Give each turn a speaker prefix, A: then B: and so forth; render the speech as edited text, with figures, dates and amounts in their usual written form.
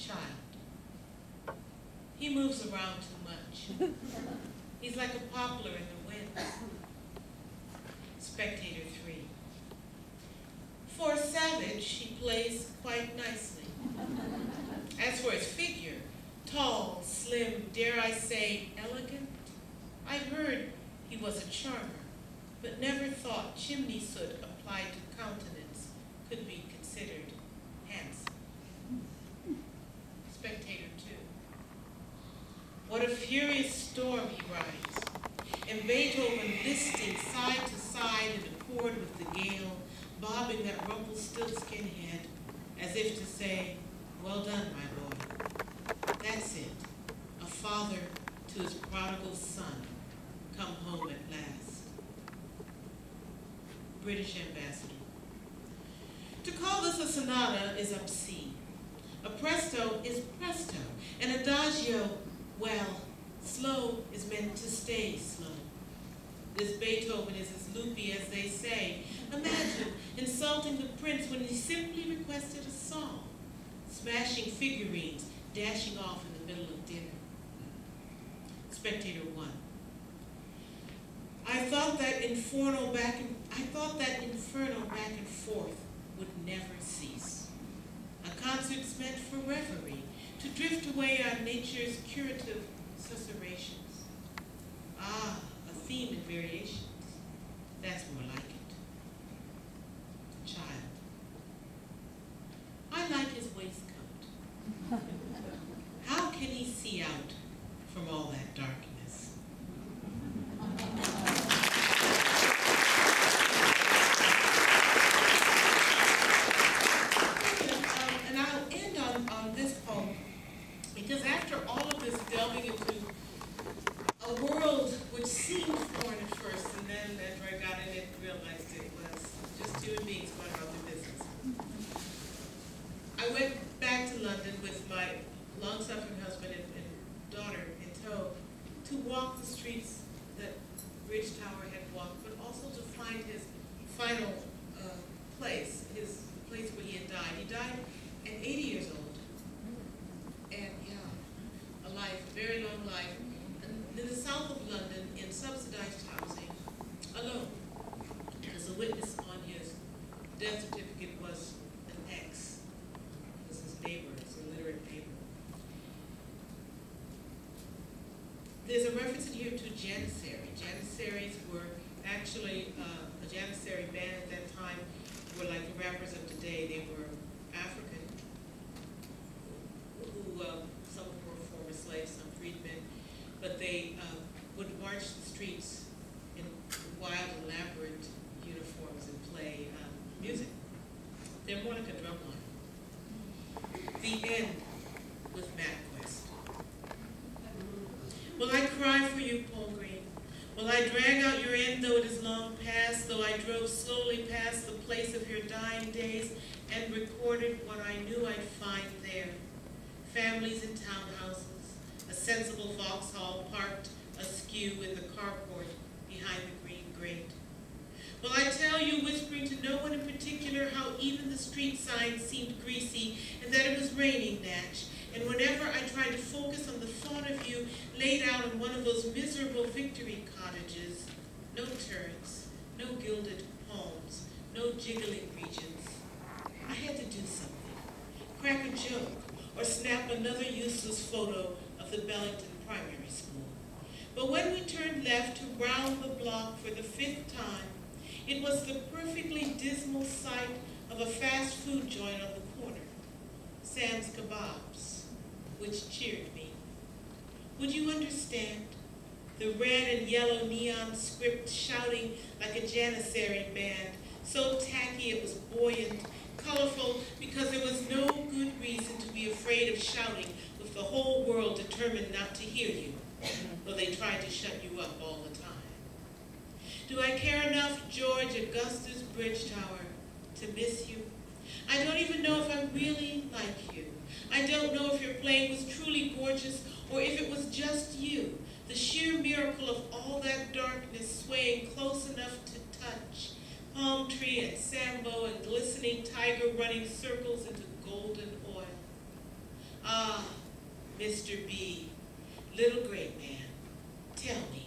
A: Child. He moves around too much. He's like a poplar in the wind. Spectator 3. For a savage, he plays quite nicely. As for his figure, tall, slim, dare I say, elegant, I heard he was a charmer, but never thought chimney soot applied to countenance could be considered handsome. Spectator 2. What a furious storm he rides, and Beethoven listing side to side in accord with the gale, bobbing that Rumpelstiltskin head, as if to say, well done, my boy. That's it, a father to his prodigal son, come home at last. British ambassador. To call this a sonata is obscene. A presto is presto, and adagio, well, slow is meant to stay slow. This Beethoven is as loopy as they say. Imagine insulting the prince when he simply requested a song, smashing figurines, dashing off in the middle of dinner. Spectator 1. I thought that inferno back and forth would never cease. A concert's meant for reverie, to drift away on nature's curative susurrations. Ah, a theme in variations. That's more like it. Child. I like his waistcoat. How can he see out from all that darkness? And I'll end on this poem, because after all of this delving into a world which seemed foreign at first, and then after I got in it, realized it was just human beings going about their business. I went back to London with my long-suffering husband and daughter in tow to walk the streets that Bridge Tower had walked, but also to find his final place, his place where he had died. He died at 80 years old. And yeah, a life, a very long life. And in the south of London, in subsidized housing, alone. As a witness on his death certificate was an X. It was his neighbor, his illiterate neighbor. There's a reference in here to Janissary. Janissaries were actually a Janissary band at that time were like the rappers of today. They were African, who some of them were former slaves, some freedmen, but they would march the streets in wild, elaborate uniforms and play music. They're more like a drumline. The end with MapQuest. Will I cry for you, Palgrave? Will I drag out your end, though it is long past, though I drove slowly past the place of your dying days and recorded what I knew I'd find there? Families in townhouses, a sensible Vauxhall parked askew in the carport behind the green grate. Will I tell you, whispering to no one in particular, how even the street signs seemed greasy and that it was raining, Natch? And whenever I tried to focus on the thought of you laid out in one of those miserable victory cottages, no turrets, no gilded palms, no jiggling regions, I had to do something, crack a joke, or snap another useless photo of the Bellington Primary School. But when we turned left to round the block for the 5th time, it was the perfectly dismal sight of a fast food joint on the corner, Sam's Kebabs, which cheered me. Would you understand? The red and yellow neon script shouting like a Janissary band, so tacky it was buoyant, colorful because there was no good reason to be afraid of shouting with the whole world determined not to hear you, though they tried to shut you up all the time. Do I care enough, George Augustus Bridge Tower, to miss you? I don't even know if I really like you. I don't know if your playing was truly gorgeous or if it was just you, the sheer miracle of all that darkness swaying close enough to touch, palm tree and sambo and glistening tiger running circles into golden oil. Ah, Mr. B, little great man, tell me